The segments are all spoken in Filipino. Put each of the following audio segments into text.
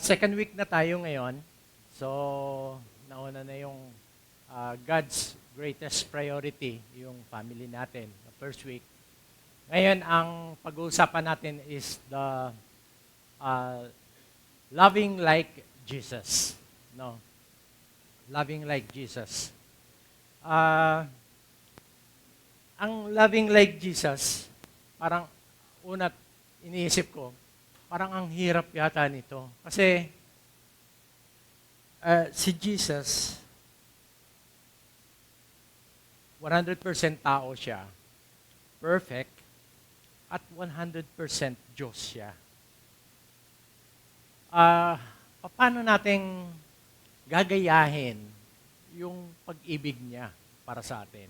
Second week na tayo ngayon. So, nauna na yung God's greatest priority, yung family natin, the first week. Ngayon, ang pag-uusapan natin is the uh, loving like Jesus. No? Loving like Jesus. Ang loving like Jesus, parang unat iniisip ko, parang ang hirap yata nito. Kasi si Jesus, 100% tao siya, perfect, at 100% Diyos siya. Paano nating gagayahin yung pag-ibig niya para sa atin?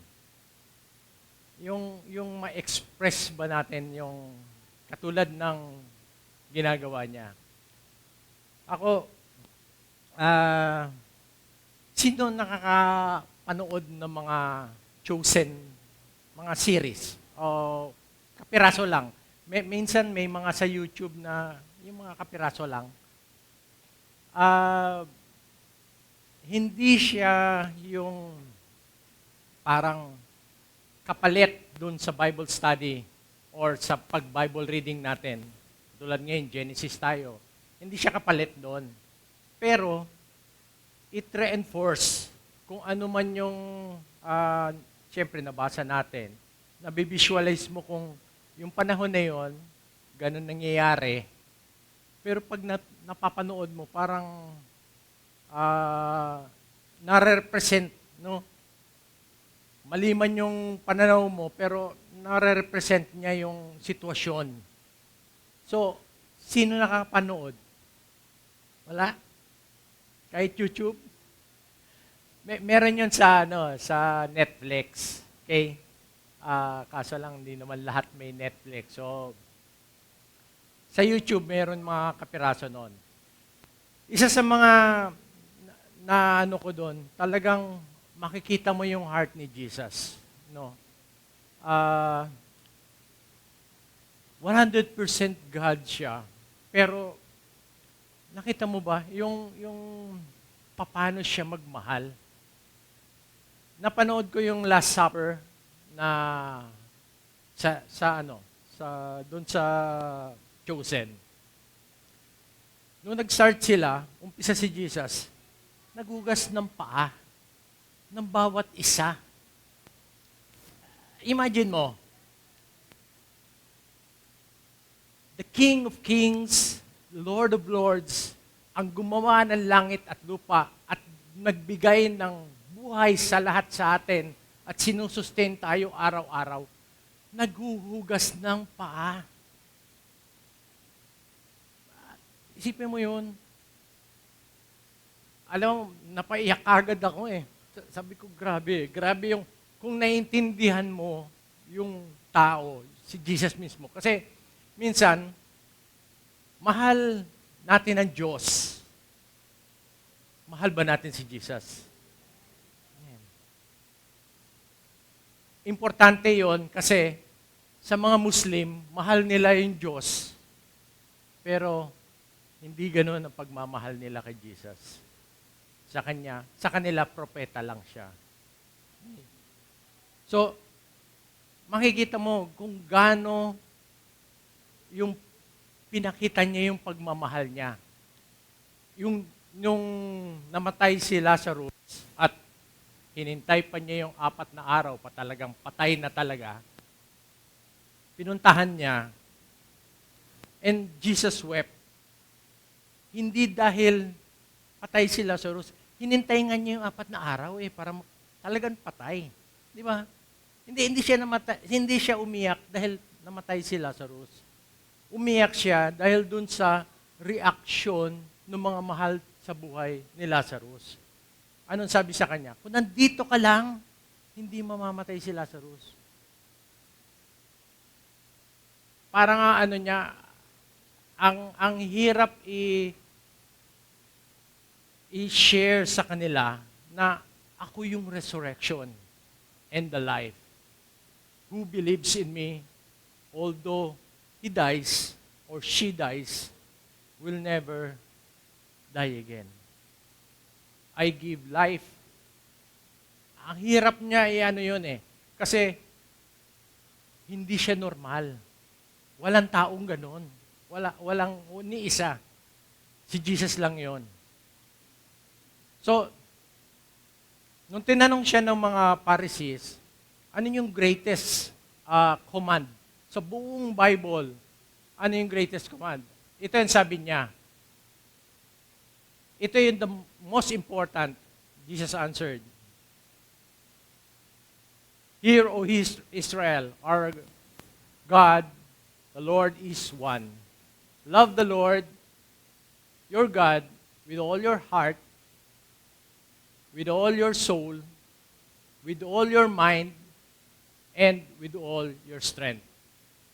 Yung ma-express ba natin yung katulad ng ginagawa niya? Ako, sino nakakapanood ng mga chosen, mga series? O kapiraso lang. Minsan may mga sa YouTube na yung mga kapiraso lang. Hindi siya yung parang kapalit dun sa Bible study or sa pag-Bible reading natin. Tulad ngayon, Genesis tayo. Hindi siya kapalit doon. Pero, it reinforce kung ano man yung, siyempre, nabasa natin. Nabivisualize mo kung yung panahon na yon, ganun nangyayari. Pero pag napapanood mo, parang nare-represent, no? Mali man yung pananaw mo, pero nare-represent niya yung sitwasyon. So, sino nakapanood? Wala? Kahit YouTube? Meron yun sa, sa Netflix. Okay? Kaso lang, hindi naman lahat may Netflix. So, sa YouTube, meron mga kapiraso noon. Isa sa mga na ano ko doon, talagang makikita mo yung heart ni Jesus. No? 100% God siya. Pero, nakita mo ba, yung paano siya magmahal? Napanood ko yung Last Supper na doon sa Chosen. Nung nag-start sila, umpisa si Jesus, naghugas ng paa ng bawat isa. Imagine mo, the King of Kings, Lord of Lords, ang gumawa ng langit at lupa at nagbigay ng buhay sa lahat sa atin at sinusustain tayo araw-araw, naghuhugas ng paa. Isipin mo yun. Alam mo, napaiyak agad ako eh. Sabi ko, grabe yung, kung naiintindihan mo yung tao, si Jesus mismo. Kasi, minsan, mahal natin ang Diyos. Mahal ba natin si Jesus? Importante yon kasi sa mga Muslim, mahal nila yung Diyos. Pero, hindi ganoon ang pagmamahal nila kay Jesus. Sa kanila, propeta lang siya. So, makikita mo kung gaano yung pinakita niya yung pagmamahal niya. Yung namatay si Lazarus at hinintay pa niya yung 4 na araw pa talagang patay na talaga, pinuntahan niya and Jesus wept. Hindi dahil patay si Lazarus, hinintay nga niya yung 4 na araw para talagang patay. Di ba? Hindi siya umiyak dahil namatay si Lazarus. Umiyak siya dahil dun sa reaksyon ng mga mahal sa buhay ni Lazarus. Anong sabi sa kanya? Kung nandito ka lang, hindi mamamatay si Lazarus. Para nga ang hirap i-share sa kanila na ako yung resurrection and the life. Who believes in me, although he dies or she dies, will never die again. I give life. Ang hirap niya, ano yun eh. Kasi, hindi siya normal. Walang taong ganon. Walang ni isa. Si Jesus lang yon. So, nung tinanong siya ng mga Pharisees, ano yung greatest command? Sa buong Bible, ano yung greatest command? Ito yung sabi niya. Ito yung the most important. Jesus answered. Hear, O Israel, our God, the Lord is one. Love the Lord, your God, with all your heart, with all your soul, with all your mind, and with all your strength.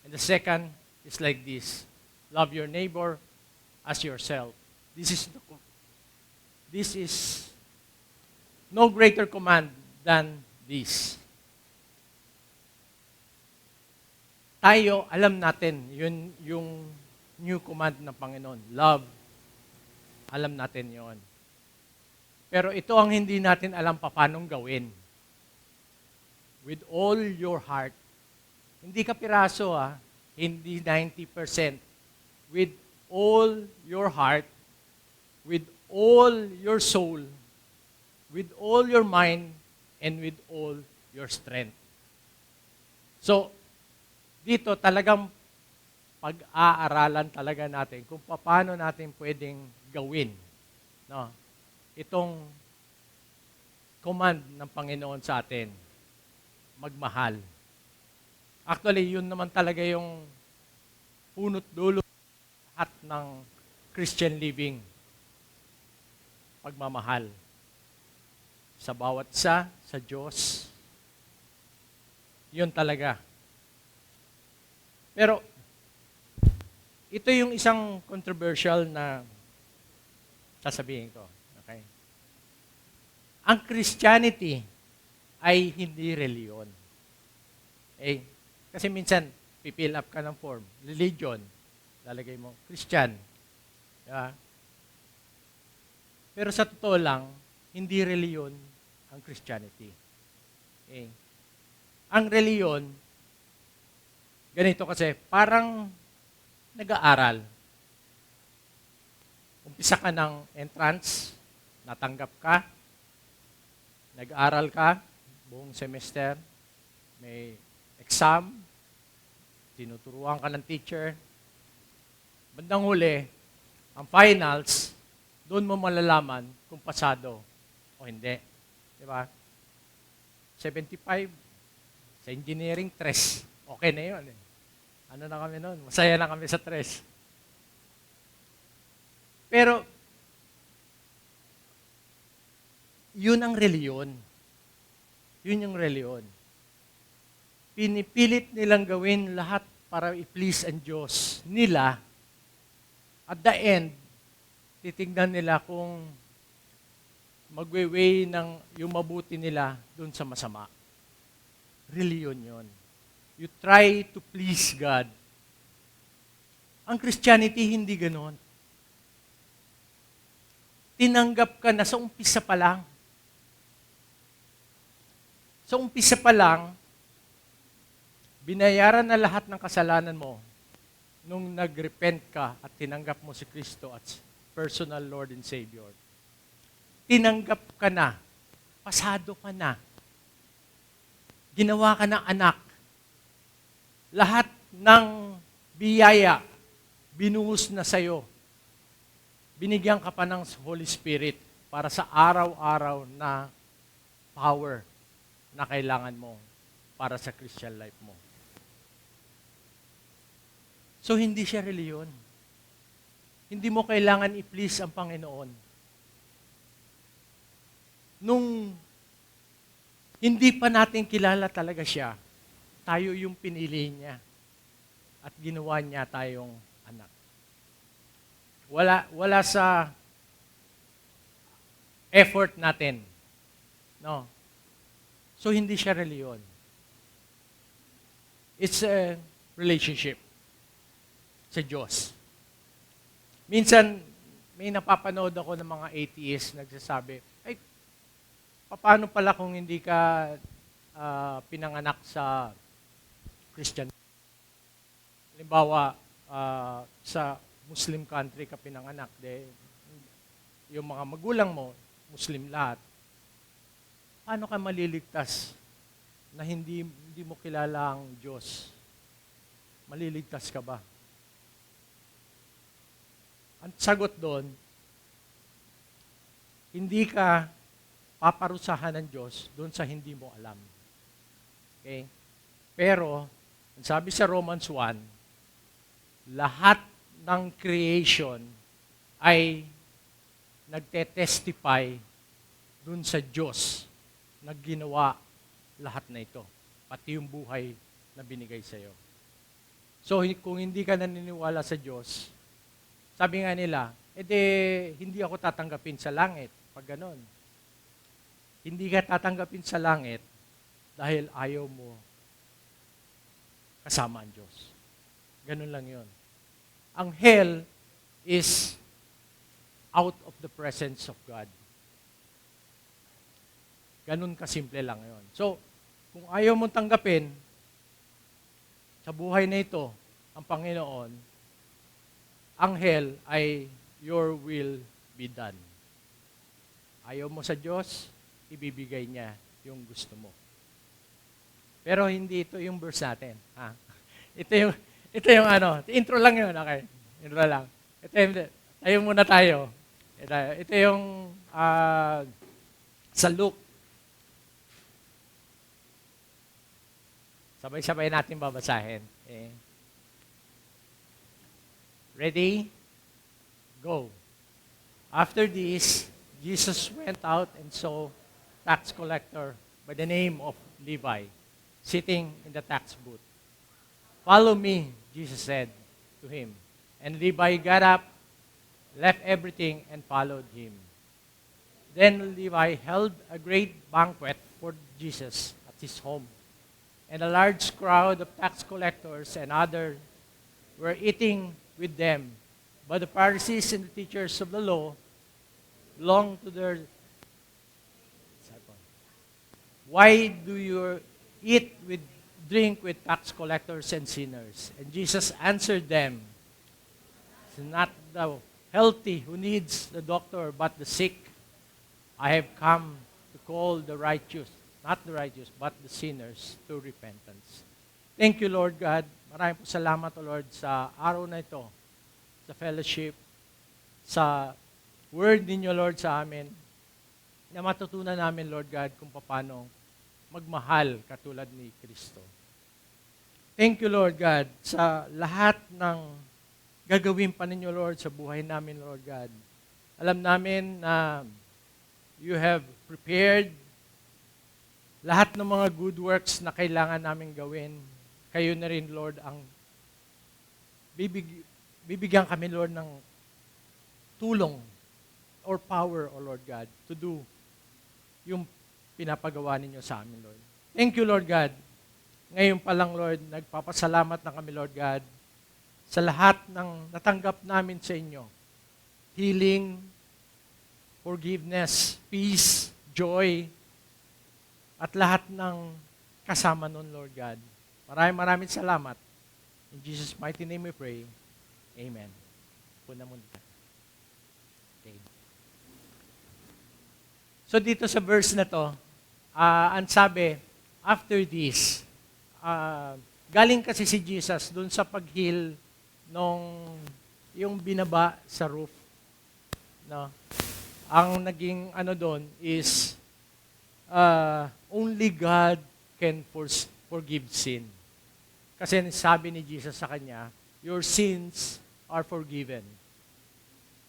And the second is like this. Love your neighbor as yourself. This is no greater command than this. Tayo, alam natin, yun yung new command ng Panginoon. Love. Alam natin yon. Pero ito ang hindi natin alam paano gawin. With all your heart. Hindi ka piraso hindi 90%. With all your heart, with all your soul, with all your mind, and with all your strength. So, dito talagang pag-aaralan talaga natin kung paano natin pwedeng gawin itong command ng Panginoon sa atin, magmahal. Actually, yun naman talaga yung punot dulo lahat ng Christian living. Pagmamahal. Sa bawat isa, sa Diyos. Yun talaga. Pero, ito yung isang controversial na sasabihin ko. Okay? Ang Christianity ay hindi reliyon. Kasi minsan, pipill up ka ng form. Religion. Lalagay mo, Christian. Diba? Pero sa totoo lang, hindi reliyon ang Christianity. Ang reliyon, ganito kasi, parang nag-aaral. Umpisa ka ng entrance, natanggap ka, nag-aaral ka, buong semester, may exam, tinuturuan ka ng teacher. Bandang huli, ang finals, doon mo malalaman kung pasado o hindi. Di ba? 75, sa engineering, 3. Okay na yun. Ano na kami noon? Masaya na kami sa 3. Pero, yun ang reliyon. Yun yung reliyon. Pinipilit nilang gawin lahat para i-please ang Diyos nila. At the end, titignan nila kung magwe-weigh ng yung mabuti nila dun sa masama. Reliyon yun. You try to please God. Ang Christianity hindi ganon. Tinanggap ka na sa umpisa pa lang. Sa umpisa pa lang, binayaran na lahat ng kasalanan mo nung nag-repent ka at tinanggap mo si Kristo as personal Lord and Savior. Tinanggap ka na. Pasado ka na. Ginawa ka ng anak. Lahat ng biyaya, binuhos na sa'yo. Binigyan ka pa ng Holy Spirit para sa araw-araw na power na kailangan mo para sa Christian life mo. So, hindi siya reliyon. Hindi mo kailangan i-please ang Panginoon. Nung hindi pa natin kilala talaga siya, tayo yung pinili niya at ginawa niya tayong anak. Wala sa effort natin. No. So, hindi siya reliyon. It's a relationship sa Diyos. Minsan, may napapanood ako ng mga atheists nagsasabi, ay, paano pala kung hindi ka pinanganak sa Christian? Halimbawa, sa Muslim country ka pinanganak, yung mga magulang mo, Muslim lahat, paano ka maliligtas na hindi mo kilala ang Diyos? Maliligtas ka ba? Ang sagot doon, hindi ka paparusahan ng Diyos doon sa hindi mo alam. Okay? Pero, ang sabi sa Romans 1, lahat ng creation ay nagte-testify doon sa Diyos na ginawa lahat na ito. Pati yung buhay na binigay sa iyo. So, kung hindi ka naniniwala sa Diyos, sabi nga nila, hindi ako tatanggapin sa langit. Pag ganon. Hindi ka tatanggapin sa langit dahil ayaw mo kasama ang Diyos. Ganon lang yon. Ang hell is out of the presence of God. Ganon kasimple lang yon. So, kung ayaw mong tanggapin sa buhay na ito ang Panginoon, ang hell ay your will be done. Ayaw mo sa Diyos, ibibigay niya yung gusto mo. Pero hindi ito yung verse natin. Ha? Ito yung intro lang yun, okay? Intro lang. Tayo muna tayo. Ito yung sa Luke. Sabay-sabay natin babasahin. Okay? Ready? Go. After this, Jesus went out and saw a tax collector by the name of Levi sitting in the tax booth. Follow me, Jesus said to him. And Levi got up, left everything, and followed him. Then Levi held a great banquet for Jesus at his home. And a large crowd of tax collectors and others were eating with them. But the Pharisees and the teachers of the law belonged to their disciples. Why do you drink with tax collectors and sinners? And Jesus answered them, it's not the healthy who needs the doctor, but the sick. I have come to call the righteous, not the righteous, but the sinners to repentance. Thank you, Lord God. Maraming po salamat, O Lord, sa araw na ito, sa fellowship, sa word ninyo, Lord, sa amin, na matutunan namin, Lord God, kung paano magmahal katulad ni Kristo. Thank you, Lord God, sa lahat ng gagawin pa ninyo, Lord, sa buhay namin, Lord God. Alam namin na you have prepared lahat ng mga good works na kailangan namin gawin. Kayo na rin, Lord, ang bibigyan kami, Lord, ng tulong or power, O Lord God, to do yung pinapagawa ninyo sa amin, Lord. Thank you, Lord God. Ngayon pa lang, Lord, nagpapasalamat na kami, Lord God, sa lahat ng natanggap namin sa inyo. Healing, forgiveness, peace, joy, at lahat ng kasama nun, Lord God. Maraming salamat. In Jesus' mighty name we pray. Amen. Puna muna. Okay. So dito sa verse na to, ang sabi, after this, galing kasi si Jesus dun sa pag-heal nung yung binaba sa roof. No? Ang naging doon is only God can forgive sin. Kasi sabi ni Jesus sa kanya, your sins are forgiven.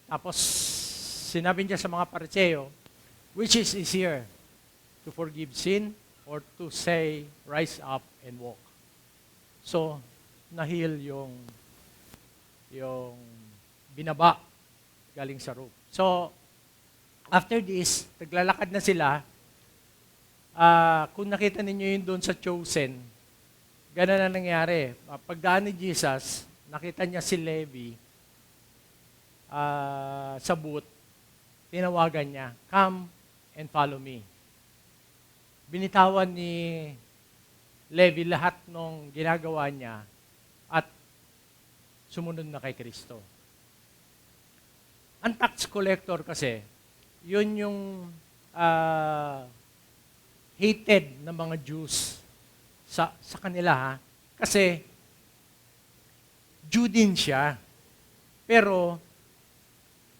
Tapos, sinabi niya sa mga Pariseo, which is easier, to forgive sin or to say, rise up and walk. So, na-heal yung binaba galing sa roof. So, after this, naglalakad na sila. Kung nakita ninyo yun doon sa Chosen, ganun na nangyari. Pagdaan ni Jesus, nakita niya si Levi, sa booth, tinawagan niya, "Come and follow me." Binitawan ni Levi lahat ng ginagawa niya at sumunod na kay Kristo. Ang tax collector kasi, yun yung hated ng mga Jews sa kanila, ha? Kasi Jew din siya. Pero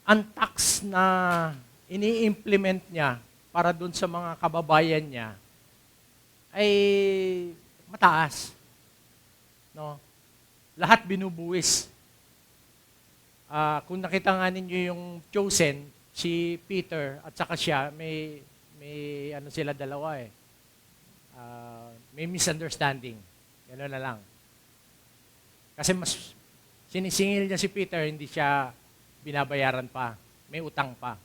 ang tax na ini-implement niya para dun sa mga kababayan niya ay mataas. No? Lahat binubuwis. Kung nakita nga ninyo yung Chosen, si Peter at saka siya, may ano sila dalawa eh. May misunderstanding. Gano'n na lang. Kasi mas sinisingil niya si Peter, hindi siya binabayaran pa. May utang pa.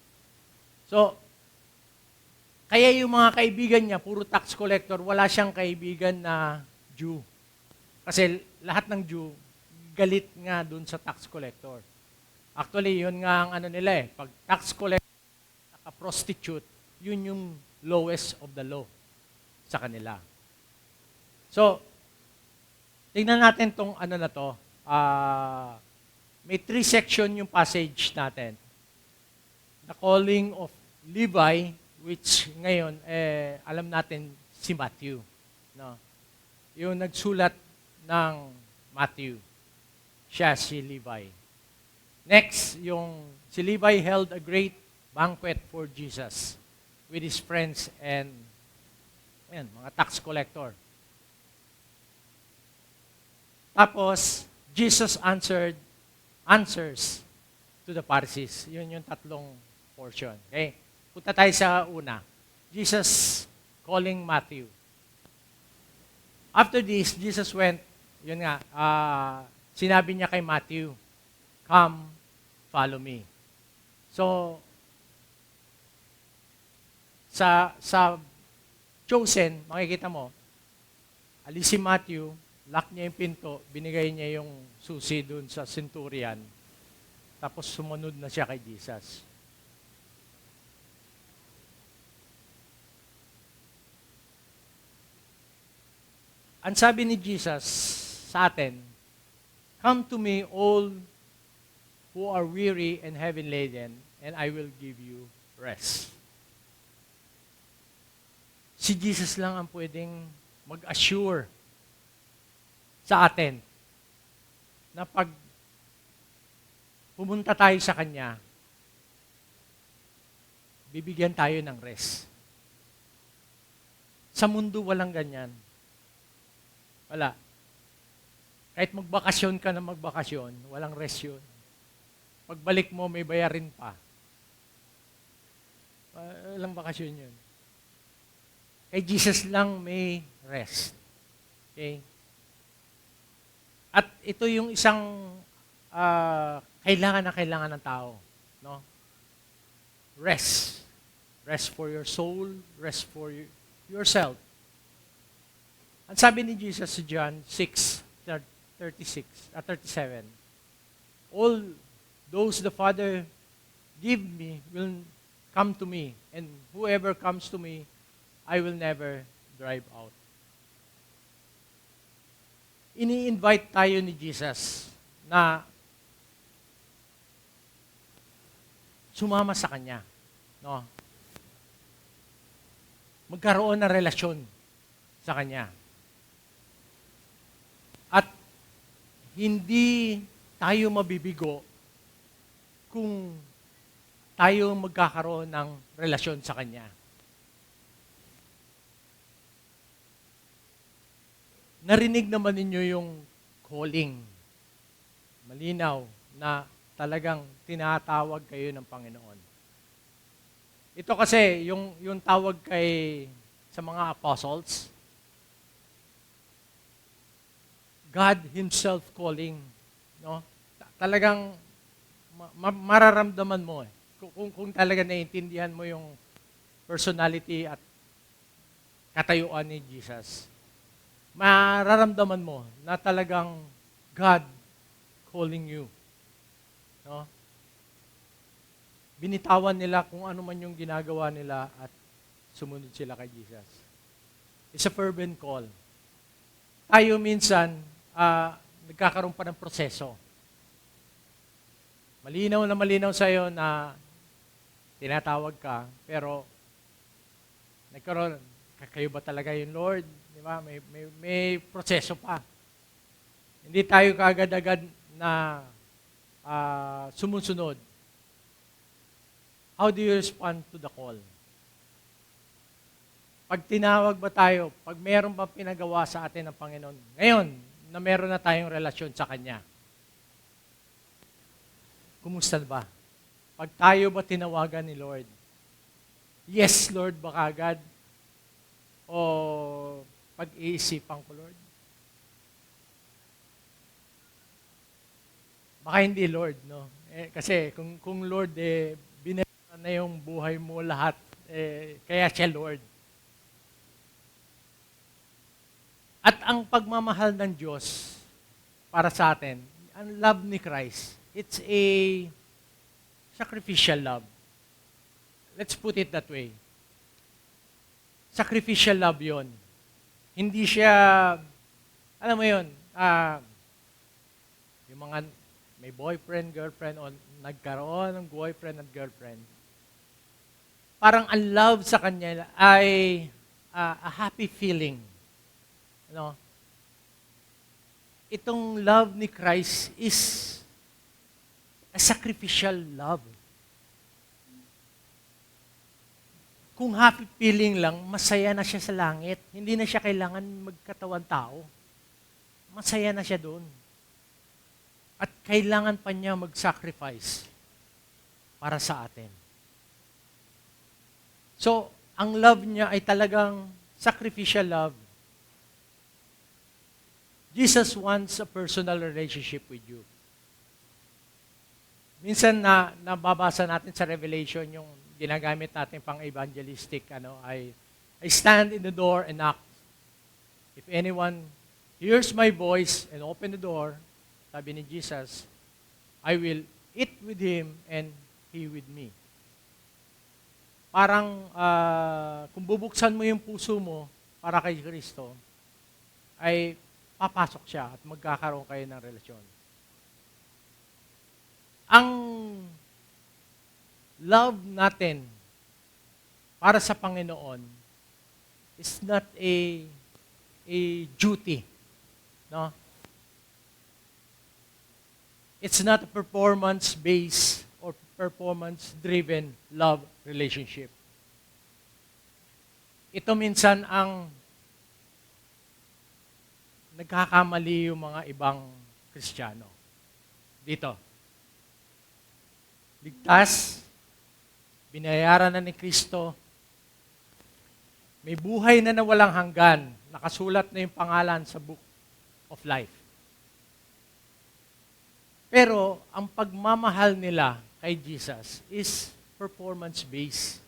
So, kaya yung mga kaibigan niya, puro tax collector, wala siyang kaibigan na Jew. Kasi lahat ng Jew, galit nga dun sa tax collector. Actually, yun nga ang ano nila eh. Pag tax collector, prostitute, yun yung lowest of the law sa kanila. So, tingnan natin tong ano na to. May 3 section yung passage natin. The calling of Levi, which ngayon, alam natin si Matthew. No? Yung nagsulat ng Matthew. Siya si Levi. Next, yung si Levi held a great banquet for Jesus with his friends and mga tax collector. Tapos, Jesus answers to the Pharisees. Yun yung tatlong portion. Okay? Punta tayo sa una. Jesus calling Matthew. After this, Jesus went, yun nga, sinabi niya kay Matthew, "Come, follow me." So, sa Chosen, makikita mo, alis si Matthew, lock niya yung pinto, binigay niya yung susi dun sa centurion, tapos sumunod na siya kay Jesus. Ang sabi ni Jesus sa atin, "Come to me all who are weary and heavy laden, and I will give you rest." Si Jesus lang ang pwedeng mag-assure sa atin na pag pumunta tayo sa Kanya, bibigyan tayo ng rest. Sa mundo walang ganyan. Wala. Kahit magbakasyon ka na magbakasyon, walang rest yun. Pagbalik mo, may bayarin pa. Walang bakasyon yun. Kay Jesus lang may rest. Okay? At ito yung isang kailangan ng tao. No? Rest. Rest for your soul, rest for yourself. Ang sabi ni Jesus sa John 6:37, "All those the Father give me will come to me, and whoever comes to me, I will never drive out." Ini-invite tayo ni Jesus na sumama sa Kanya. No? Magkaroon ng relasyon sa Kanya. At hindi tayo mabibigo kung tayo magkakaroon ng relasyon sa Kanya. Narinig naman ninyo yung calling. Malinaw na talagang tinatawag kayo ng Panginoon. Ito kasi, yung tawag sa mga apostles, God Himself calling. No? Talagang mararamdaman mo eh. Kung talaga naiintindihan mo yung personality at katayuan ni Jesus, mararamdaman mo na talagang God calling you. No? binitawan nila kung ano man yung ginagawa nila at sumunod sila kay Jesus. It's a fervent call. Tayo minsan, nagkakaroon pa ng proseso. Malinaw na malinaw sa'yo na tinatawag ka, pero nagkaroon, kayo ba talaga yung Lord? Di ba? May proseso pa. Hindi tayo kaagad-agad na sumusunod. How do you respond to the call? Pag tinawag ba tayo, pag meron ba pinagawa sa atin ng Panginoon, ngayon, na meron na tayong relasyon sa Kanya, kumusta ba? Pag tayo ba tinawagan ni Lord, yes, Lord, ba kagad? O pag-iisipan ko, Lord? Baka hindi, Lord, no? Kasi kung Lord, binenta na yung buhay mo lahat, kaya siya Lord. At ang pagmamahal ng Diyos para sa atin, ang love ni Christ, it's a sacrificial love. Let's put it that way. Sacrificial love yon. Hindi siya, alam mo yun, yung mga may boyfriend, girlfriend, o nagkaroon ng boyfriend at girlfriend, parang ang love sa kanya ay a happy feeling. No? Itong love ni Christ is a sacrificial love. Kung happy feeling lang, masaya na siya sa langit. Hindi na siya kailangan magkatawan tao. Masaya na siya doon. At kailangan pa niya mag-sacrifice para sa atin. So, ang love niya ay talagang sacrificial love. Jesus wants a personal relationship with you. Minsan nababasa natin sa Revelation yung ginagamit natin pang evangelistic, I stand in the door and knock. If anyone hears my voice and open the door, sabi ni Jesus, I will eat with him and he with me. Parang kung bubuksan mo yung puso mo para kay Kristo, ay papasok siya at magkakaroon kayo ng relasyon. Ang love natin para sa Panginoon is not a duty. No? It's not a performance-based or performance-driven love relationship. Ito minsan ang nagkakamali yung mga ibang Kristiyano. Dito. Ligtas, binayaran na ni Kristo, may buhay na walang hanggan, nakasulat na yung pangalan sa Book of Life. Pero, ang pagmamahal nila kay Jesus is performance-based.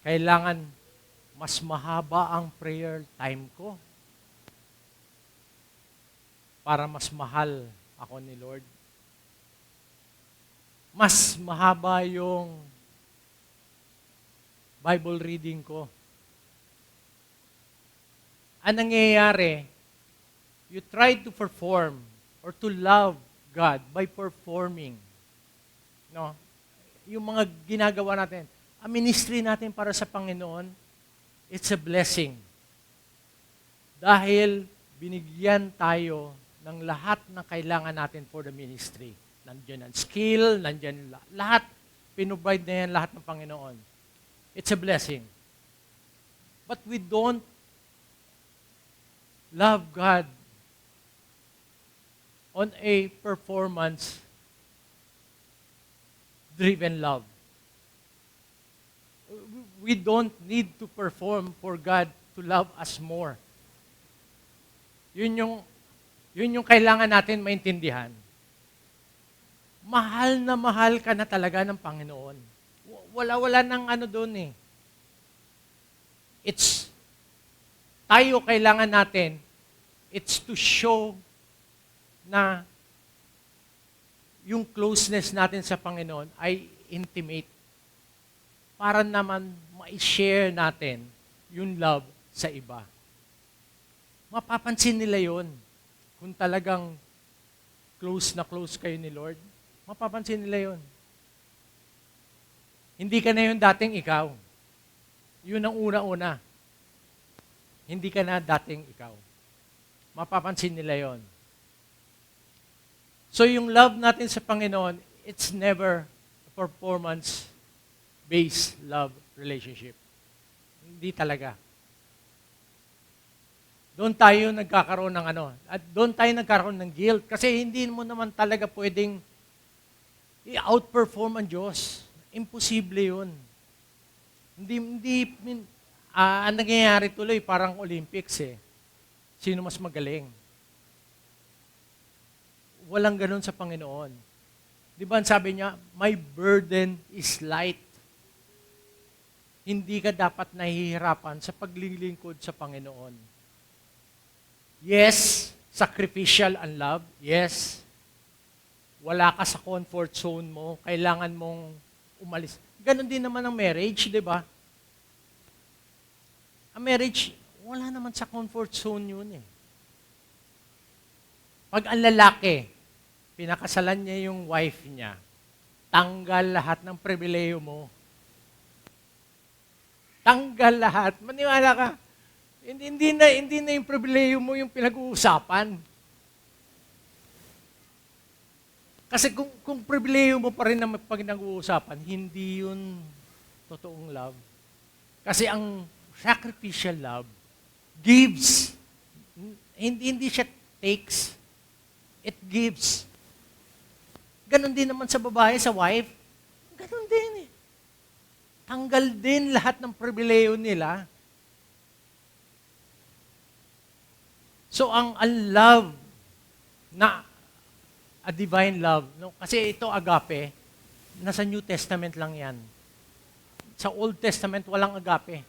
Kailangan mas mahaba ang prayer time ko para mas mahal ako ni Lord. Mas mahaba yung Bible reading ko. Ang nangyayari, you try to perform or to love God by performing. No? Yung mga ginagawa natin, ang ministry natin para sa Panginoon, it's a blessing. Dahil binigyan tayo ng lahat ng kailangan natin for the ministry. Nandiyan ang skill, nandiyan lahat. Pinrovide na yan lahat ng Panginoon. It's a blessing. But we don't love God on a performance-driven love. We don't need to perform for God to love us more. Yun yung kailangan natin maintindihan. Mahal na mahal ka na talaga ng Panginoon. Wala nang doon eh. Tayo kailangan natin, it's to show na yung closeness natin sa Panginoon ay intimate. Para naman ma-share natin yung love sa iba. Mapapansin nila yon kung talagang close na close kayo ni Lord. Mapapansin nila yon. Hindi ka na yung dating ikaw. Yun ang una-una. Hindi ka na dating ikaw. Mapapansin nila yon. So yung love natin sa Panginoon, it's never a performance-based love relationship. Hindi talaga. Doon tayo nagkakaroon ng at doon tayo nagkakaroon ng guilt kasi hindi mo naman talaga pwedeng i-outperform ang Diyos. Imposible yun. Ang nangyayari tuloy parang Olympics eh. Sino mas magaling? Walang ganun sa Panginoon. Di ba sabi niya, my burden is light. Hindi ka dapat nahihirapan sa paglilingkod sa Panginoon. Yes, sacrificial and love. Yes. Wala ka sa comfort zone mo. Kailangan mong umalis. Ganon din naman ang marriage, di ba? Ang marriage, wala naman sa comfort zone yun eh. Pag ang lalaki, pinakasalan niya yung wife niya, tanggal lahat ng pribileyo mo. Tanggal lahat. Maniwala ka. Hindi na yung pribileyo mo yung pinag-uusapan. Kasi kung pribileyo mo pa rin na pag nag-uusapan, hindi yun totoong love. Kasi ang sacrificial love gives. Hindi siya takes. It gives. Ganon din naman sa babae, sa wife. Ganon din eh. Tanggal din lahat ng pribileyo nila. So ang love na a divine love, no? Kasi ito agape, nasa New Testament lang yan. Sa Old Testament walang agape.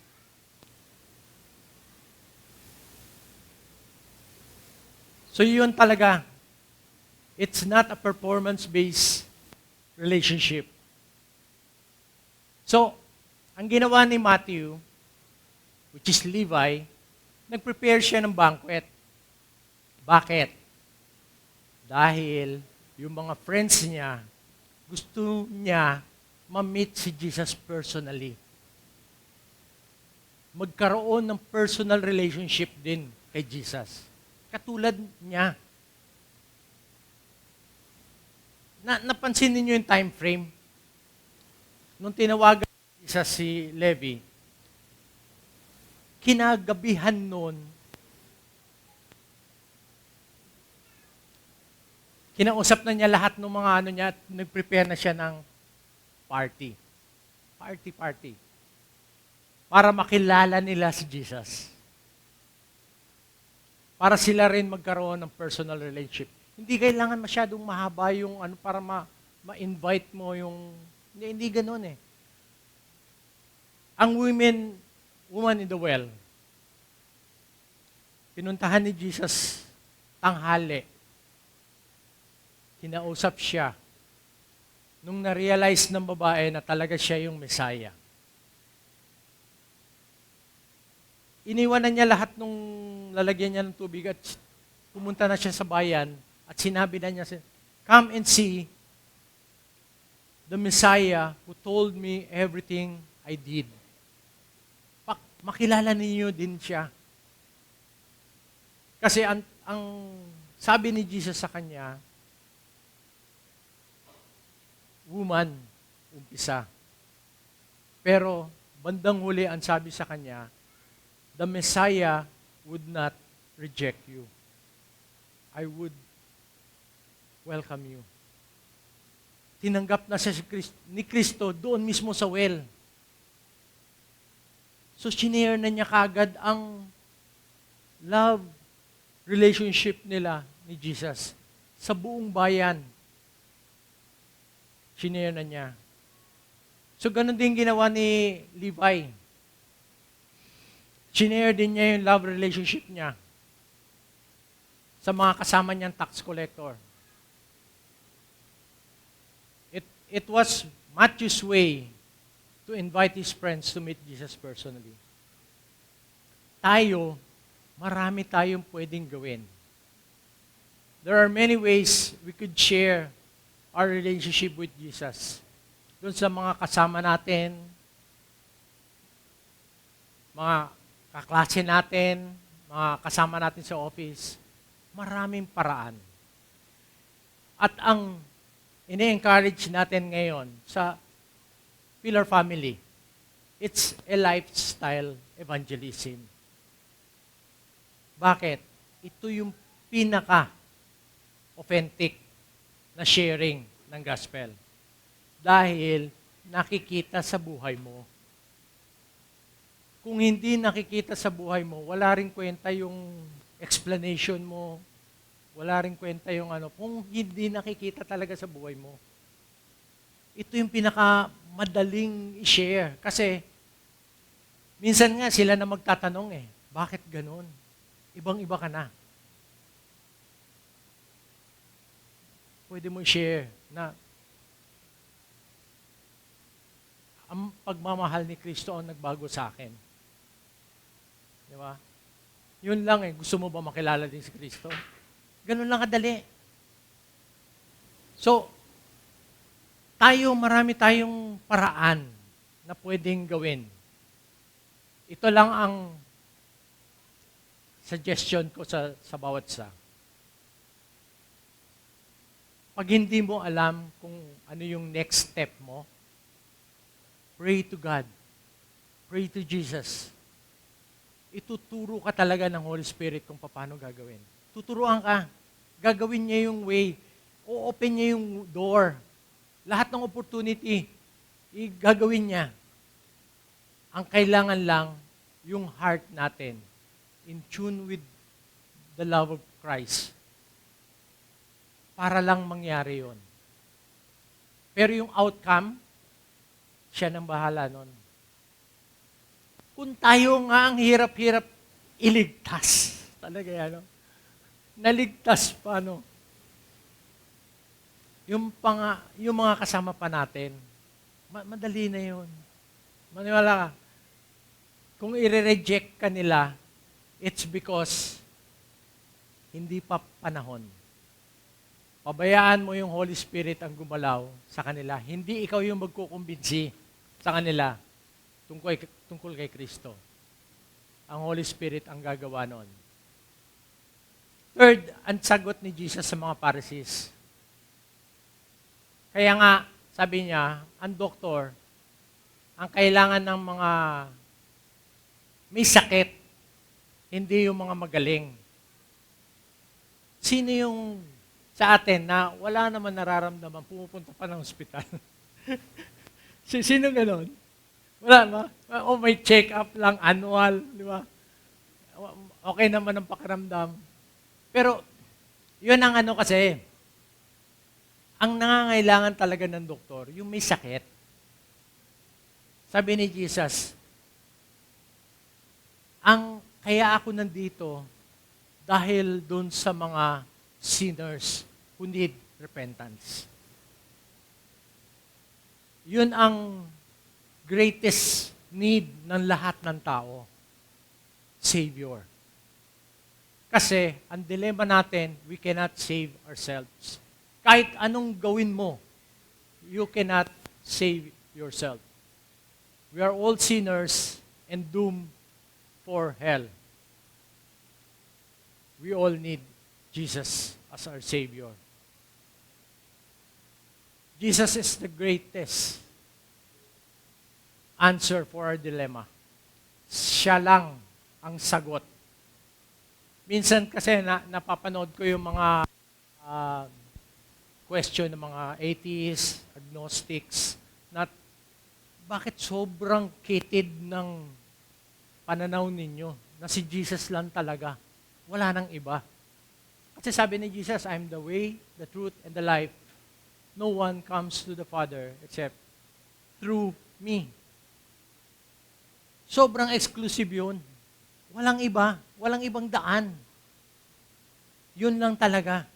So yun talaga. It's not a performance-based relationship. So, ang ginawa ni Matthew, which is Levi, nag-prepare siya ng banquet. Bakit? Dahil yung mga friends niya, gusto niya ma-meet si Jesus personally. Magkaroon ng personal relationship din kay Jesus. Katulad niya. Napansin niyo yung time frame? Nung tinawagan ni Jesus si Levi, kinagabihan nun, kinausap na niya lahat ng mga niya at nag-prepare na siya ng party. Party. Para makilala nila si Jesus. Para sila rin magkaroon ng personal relationship. Hindi kailangan masyadong mahaba yung para ma-invite mo yung hindi ganoon eh. Ang woman in the well, pinuntahan ni Jesus tanghali. Kinausap siya nung na-realize ng babae na talaga siya yung Messiah. Iniwanan niya lahat nung lalagyan niya ng tubig at pumunta na siya sa bayan at sinabi na niya, come and see the Messiah who told me everything I did. Makilala ninyo din siya. Kasi ang sabi ni Jesus sa kanya, woman, umpisa. Pero bandang huli ang sabi sa kanya, the Messiah would not reject you. I would welcome you. Tinanggap na siya ni Kristo doon mismo sa well. So, sinare na niya kagad ang love relationship nila ni Jesus sa buong bayan. Sinare na niya. So, ganun din ginawa ni Levi. Sinare din niya yung love relationship niya sa mga kasama niyang tax collector. it was Matthew's way to invite his friends to meet Jesus personally. Tayo, marami tayong pwedeng gawin. There are many ways we could share our relationship with Jesus. Doon sa mga kasama natin, mga kaklase natin, mga kasama natin sa office, maraming paraan. At ang ini-encourage natin ngayon sa Pillar Family, it's a lifestyle evangelism. Bakit? Ito yung pinaka-authentic na sharing ng gospel. Dahil nakikita sa buhay mo. Kung hindi nakikita sa buhay mo, wala rin kwenta yung explanation mo, wala rin kwenta yung kung hindi nakikita talaga sa buhay mo. Ito yung pinaka-madaling i-share. Kasi, minsan nga sila na magtatanong bakit ganun? Ibang-iba ka na. Pwede mo i-share na ang pagmamahal ni Kristo ang nagbago sa akin. Di ba? Yun lang Gusto mo ba makilala din si Kristo? Ganun lang kadali. So, marami tayong paraan na pwedeng gawin. Ito lang ang suggestion ko sa bawat isa. Pag hindi mo alam kung ano yung next step mo, pray to God. Pray to Jesus. Ituturo ka talaga ng Holy Spirit kung paano gagawin. Tuturuan ka. Gagawin niya yung way. O-open niya yung door. Lahat ng opportunity, gagawin niya. Ang kailangan lang, yung heart natin, in tune with the love of Christ. Para lang mangyari yon. Pero yung outcome, siya nang bahala nun. Kung tayo nga ang hirap-hirap iligtas, talaga yan, naligtas pa, yung mga kasama pa natin, madali na yun. Maniwala ka, kung i-reject ka nila, it's because hindi pa panahon. Pabayaan mo yung Holy Spirit ang gumalaw sa kanila. Hindi ikaw yung magkukumbinsi sa kanila tungkol kay Kristo. Ang Holy Spirit ang gagawa noon. Third, ang sagot ni Jesus sa mga Pharisees. Kaya nga, sabi niya, ang doktor, ang kailangan ng mga may sakit, hindi yung mga magaling. Sino yung sa atin na wala naman nararamdaman, pumupunta pa ng ospital? Sino ganon? Wala ba? O may check-up lang, annual, di ba? Okay naman ang pakiramdam. Pero, yun ang kasi, ang nangangailangan talaga ng doktor, yung may sakit. Sabi ni Jesus, kaya ako nandito dahil dun sa mga sinners who need repentance. Yun ang greatest need ng lahat ng tao. Savior. Kasi, ang dilemma natin, we cannot save ourselves. Kahit anong gawin mo, you cannot save yourself. We are all sinners and doomed for hell. We all need Jesus as our Savior. Jesus is the greatest answer for our dilemma. Siya lang ang sagot. Minsan kasi napapanood ko yung mga question ng mga atheists, agnostics, na bakit sobrang kitid ng pananaw ninyo na si Jesus lang talaga. Wala nang iba. Kasi sabi ni Jesus, I'm the way, the truth, and the life. No one comes to the Father except through me. Sobrang exclusive yun. Walang iba. Walang ibang daan. Yun lang talaga.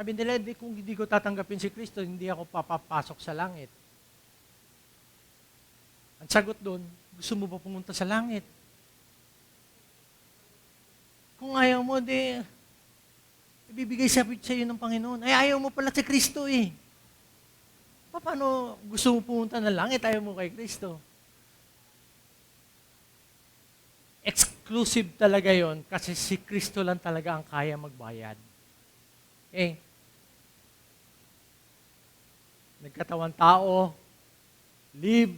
Sabi nila, kung hindi ko tatanggapin si Kristo, hindi ako papapasok sa langit. Ang sagot doon, gusto mo ba pumunta sa langit? Kung ayaw mo, ibibigay sa iyo ng Panginoon. Ay, ayaw mo pala si Kristo eh. Paano gusto mo pumunta ng langit, ayaw mo kay Kristo? Exclusive talaga yon kasi si Kristo lang talaga ang kaya magbayad. Okay? Nagkatawang tao, live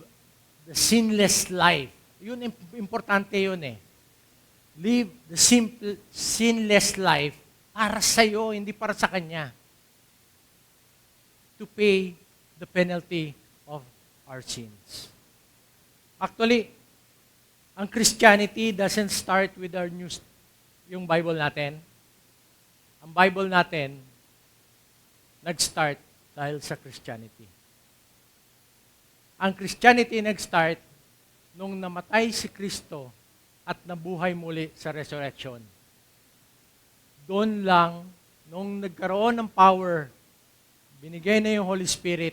the sinless life. Yun, importante yun eh. Live the simple, sinless life para sa'yo, hindi para sa Kanya. To pay the penalty of our sins. Actually, ang Christianity doesn't start with yung Bible natin. Ang Bible natin, nag-start dahil sa Christianity. Ang Christianity nag-start nung namatay si Kristo at nabuhay muli sa resurrection. Doon lang, nung nagkaroon ng power, binigay na yung Holy Spirit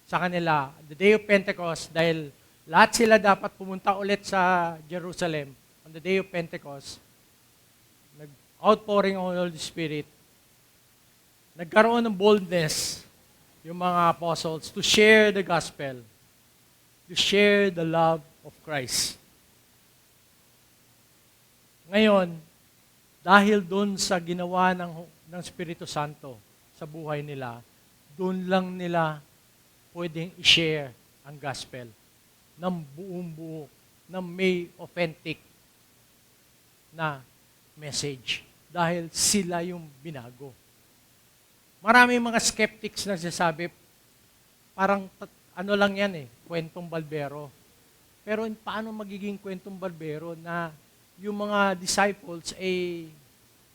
sa kanila, the day of Pentecost, dahil lahat sila dapat pumunta ulit sa Jerusalem on the day of Pentecost, nag-outpouring of the Holy Spirit, nagkaroon ng boldness yung mga apostles to share the gospel, to share the love of Christ. Ngayon, dahil doon sa ginawa ng Espiritu Santo sa buhay nila, doon lang nila pwedeng i-share ang gospel ng buong buo, na may authentic na message. Dahil sila yung binago. Marami mga skeptics na nagsasabi, parang ano lang yan eh, kwentong balbero. Pero paano magiging kwentong balbero na yung mga disciples ay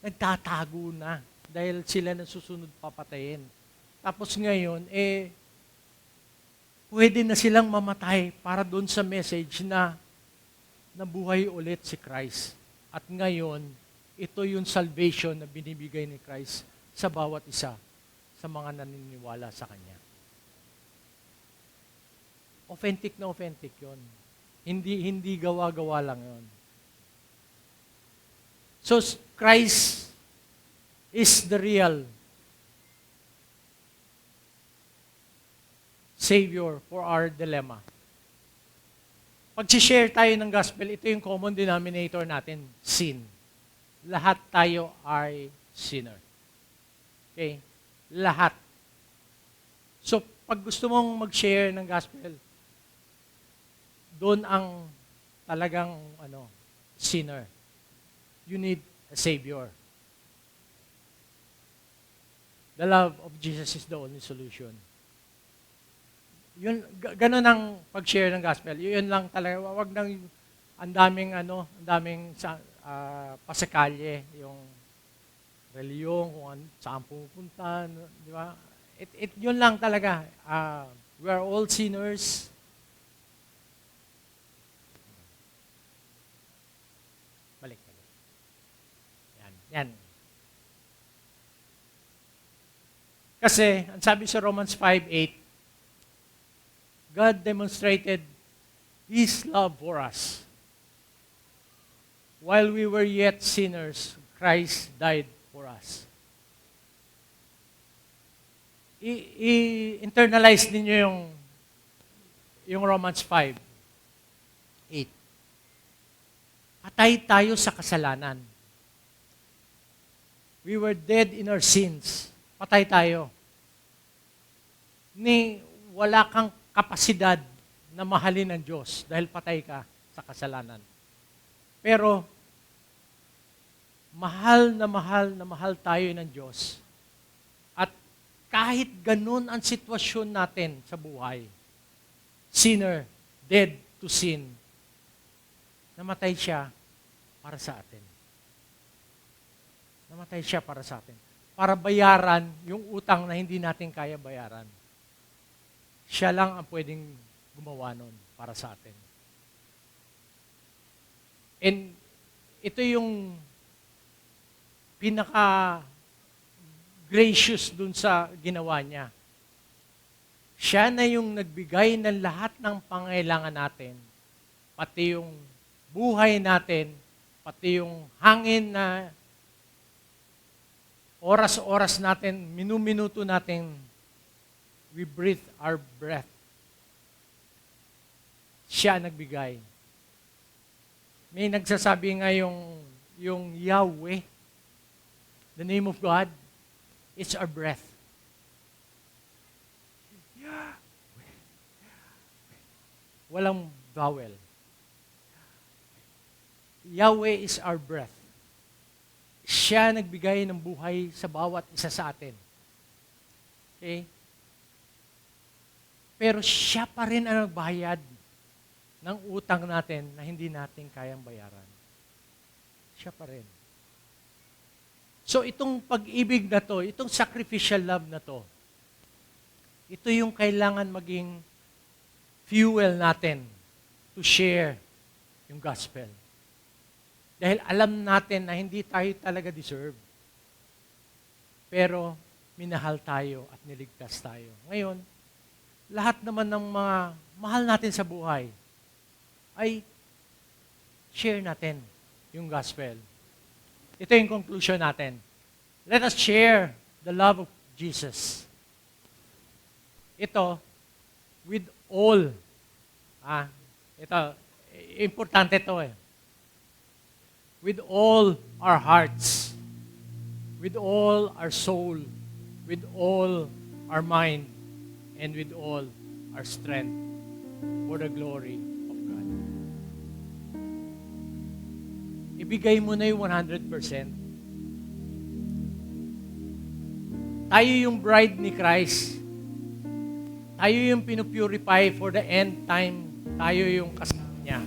nagtatago na dahil sila na susunod papatayin. Tapos ngayon, pwede na silang mamatay para doon sa message na nabuhay ulit si Christ. At ngayon, ito yung salvation na binibigay ni Christ sa bawat isa sa mga naniniwala sa Kanya. Authentic na authentic yon. Hindi gawa-gawa lang yon. So, Christ is the real Savior for our dilemma. Pag-share tayo ng gospel, ito yung common denominator natin, sin. Lahat tayo ay sinner. Okay? Lahat. So, pag gusto mong mag-share ng gospel, doon ang talagang sinner. You need a Savior. The love of Jesus is the only solution. Yun, ganun ang pag-share ng gospel. Yun lang talaga. Wag nang ang daming pasakalye, yung reliyon, kung saan pupunta, di ba? Yun lang talaga. We are all sinners. Balik. Yan. Kasi, ang sabi sa Romans 5:8, God demonstrated His love for us. While we were yet sinners, Christ died for us. I-internalize ninyo yung Romans 5:8. Patay tayo sa kasalanan. We were dead in our sins. Patay tayo. Wala kang kapasidad na mahalin ng Diyos dahil patay ka sa kasalanan. Pero, mahal na mahal tayo ng Diyos. At kahit ganun ang sitwasyon natin sa buhay, sinner, dead to sin, namatay siya para sa atin. Namatay siya para sa atin. Para bayaran yung utang na hindi natin kaya bayaran. Siya lang ang pwedeng gumawa nun para sa atin. And ito yung pinaka gracious dun sa ginawa niya. Siya na yung nagbigay ng lahat ng pangailangan natin, pati yung buhay natin, pati yung hangin na oras-oras natin, minuminuto natin, we breathe our breath. Siya nagbigay. May nagsasabi nga yung Yahweh, the name of God, it's our breath. Walang vowel. Yahweh is our breath. Siya nagbigay ng buhay sa bawat isa sa atin. Okay? Pero siya pa rin ang nagbayad ng utang natin na hindi natin kayang bayaran. Siya pa rin. So itong pag-ibig na to, itong sacrificial love na to, ito yung kailangan maging fuel natin to share yung gospel. Dahil alam natin na hindi tayo talaga deserve. Pero minahal tayo at niligtas tayo. Ngayon, lahat naman ng mga mahal natin sa buhay ay share natin yung gospel. Ito yung conclusion natin. Let us share the love of Jesus. Ito, with all. Ito, importante ito eh. With all our hearts, with all our soul, with all our mind, and with all our strength, for the glory of God. Ibigay mo na yung 100%. Tayo yung bride ni Christ. Tayo yung pinupurify for the end time. Tayo yung kasama niya.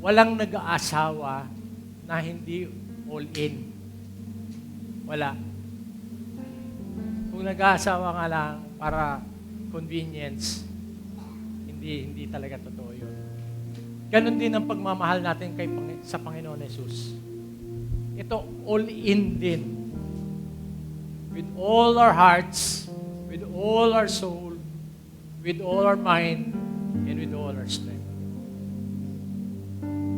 Walang nag-aasawa na hindi all in. Wala. Kung nag-aasawa nga lang para convenience, hindi talaga totoo yun. Ganon din ang pagmamahal natin sa Panginoon Jesus. Ito, all in din. With all our hearts, with all our soul, with all our mind, and with all our strength.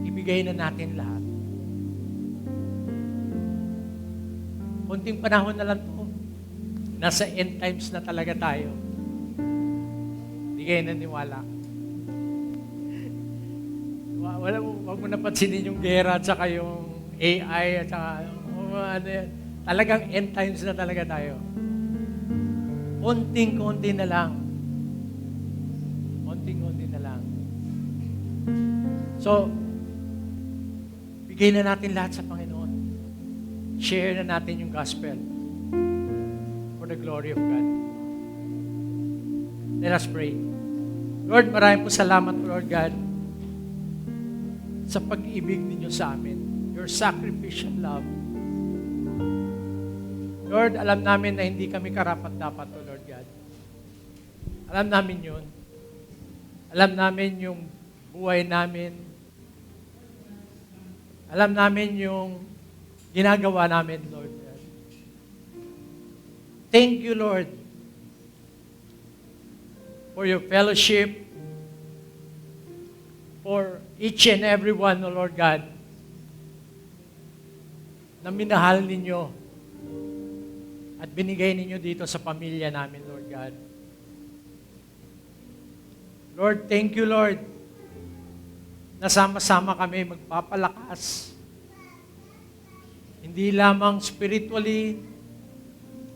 Ibigay na natin lahat. Konting panahon na lang to. Nasa end times na talaga tayo. Hindi kayo naniwala. Huwag mo napansinin yung gera at saka yung AI at saka ano yan. Talagang end times na talaga tayo. Konting-konti na lang. Konting-konti na lang. So, bigay na natin lahat sa Panginoon. Share na natin yung gospel for the glory of God. Let us pray. Lord, maraming po salamat, Lord God, sa pag-ibig ninyo sa amin. Your sacrificial love. Lord, alam namin na hindi kami karapat-dapat, O Lord God. Alam namin yun. Alam namin yung buhay namin. Alam namin yung ginagawa namin, Lord God. Thank you, Lord, for your fellowship, for each and every one, O Lord God, na minahal ninyo at binigay ninyo dito sa pamilya namin, Lord God. Lord, thank you, Lord, na sama-sama kami magpapalakas. Hindi lamang spiritually,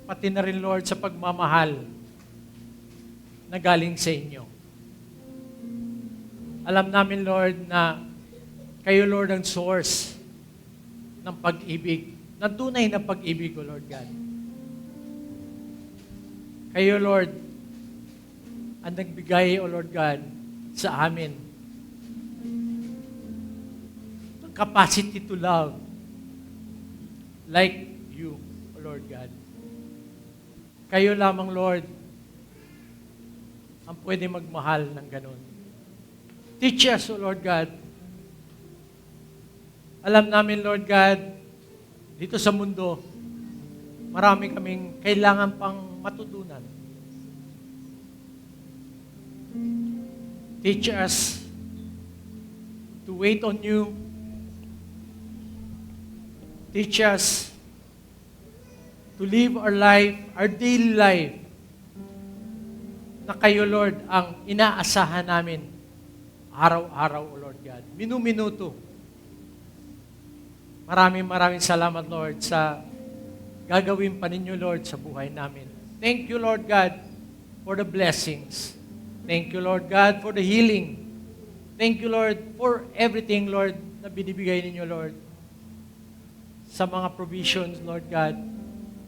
pati na rin, Lord, sa pagmamahal na galing sa inyo. Alam namin, Lord, na kayo, Lord, ang source ng pag-ibig, ng tunay na pag-ibig, O Lord God. Kayo, Lord, ang nagbigay, O Lord God, sa amin ng capacity to love like you, O Lord God. Kayo lamang, Lord, ang pwede magmahal ng ganun. Teach us, O Lord God, Alam namin, Lord God, dito sa mundo, marami kaming kailangan pang matutunan. Teach us to wait on you. Teach us to live our life, our daily life, na kayo, Lord, ang inaasahan namin araw-araw, O Lord God. Minu-minuto. Maraming salamat, Lord, sa gagawin pa ninyo, Lord, sa buhay namin. Thank you, Lord God, for the blessings. Thank you, Lord God, for the healing. Thank you, Lord, for everything, Lord, na binibigay ninyo, Lord, sa mga provisions, Lord God,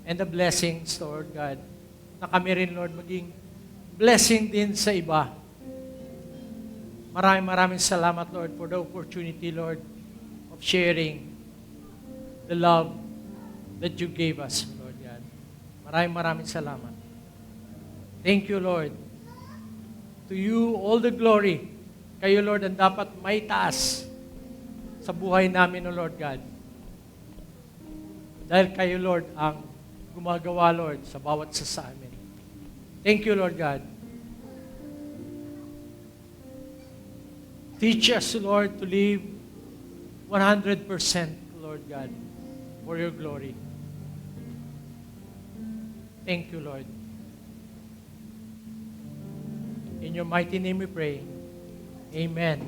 and the blessings, Lord God, na kami rin, Lord, maging blessing din sa iba. Maraming salamat, Lord, for the opportunity, Lord, of sharing the love that you gave us, Lord God. Maraming salamat. Thank you, Lord. To you, all the glory. Kayo, Lord, ang dapat may taas sa buhay namin, O Lord God. Dahil kayo, Lord, ang gumagawa, Lord, sa bawat isa sa amin. Thank you, Lord God. Teach us, Lord, to live 100%, Lord God, for your glory. Thank you, Lord. In your mighty name we pray. Amen.